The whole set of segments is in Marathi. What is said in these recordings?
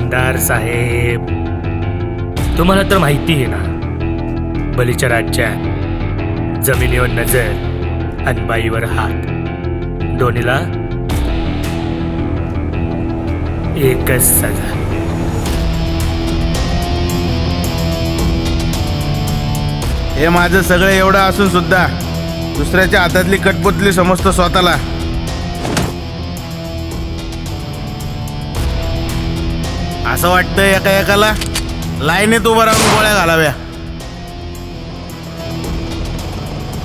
आमदार साहेब, तुम्हाला तर माहिती आहे ना, बलीच्या राज्यात जमिनीवर नजर आणि बाईवर हात, दोन्हीला एकच सजा. हे माझं सगळं एवढं असून सुद्धा दुसऱ्याच्या हातातली कटपुतली समजतो स्वतःला. असं वाटतं एका एकाला लाईनीत उभं राहून गोळ्या घालाव्या.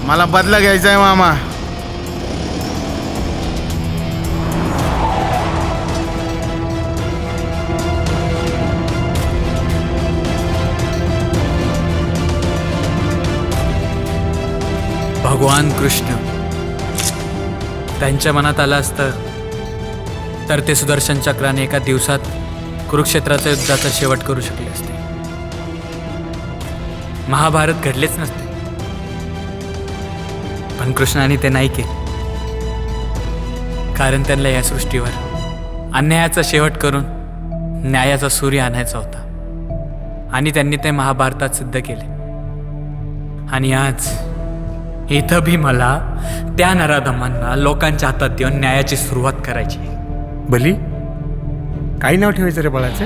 मला बदला घ्यायचा आहे मामा. भगवान कृष्ण त्यांच्या मनात आलं असतं तर ते सुदर्शन चक्राने एका दिवसात कुरुक्षेत्राच्या युद्धाचा शेवट करू शकले असते. महाभारत घडलेच नसते. पण कृष्णाने ते नाही केले, कारण त्यांना या सृष्टीवर अन्यायाचा शेवट करून न्यायाचा सूर्य आणायचा होता. आणि त्यांनी ते महाभारतात सिद्ध केले. आणि आज इथं भी मला त्या नराधमांना लोकांच्या हातात देऊन न्यायाची सुरुवात करायची. बली, काय नाव ठेवायचं रे बाळाचं?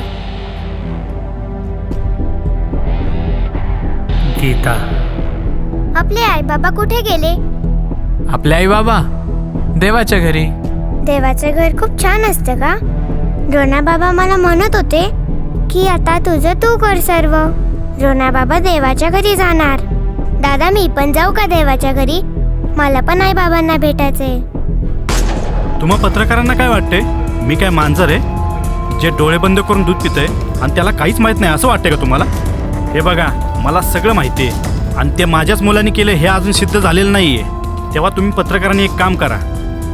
गीता. आपले आई बाबा कुठे गेले? आपले आई बाबा देवाच्या घरी. देवाचे घर खूप छान असतं का? रोना बाबा मला म्हणत होते की आता तुझं तू कर सर्व. रोना बाबा देवाच्या घरी जाणार. दादा, मी पण जाऊ का देवाच्या घरी? मला पण आई बाबांना भेटायचंय. तुम्हा पत्रकारांना काय वाटते, मी काय मांजर आहे जे डोळे बंद करून दूध पितंय आणि त्याला काहीच माहीत नाही असं वाटतंय का तुम्हाला? हे बघा, मला सगळं माहिती आहे आणि ते माझ्याच मुलांनी केलं हे अजून सिद्ध झालेलं नाही आहे. तेव्हा तुम्ही पत्रकारांनी एक काम करा,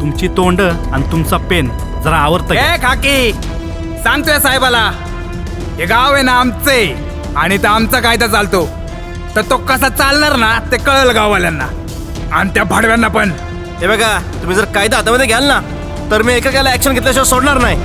तुमची तोंड आणि तुमचा पेन जरा आवरतं घ्या. खाकी सांगतोय साहेबाला, हे गाव आहे ना आमचे आणि तर आमचा कायदा चालतो, तर तो कसा चालणार ना ते कळलं गाववाल्यांना आणि त्या भाडव्यांना पण. हे बघा, तुम्ही जर कायदा हातामध्ये घ्याल ना तर मी एकेकाला ऍक्शन घेतल्याशिवाय सोडणार नाही.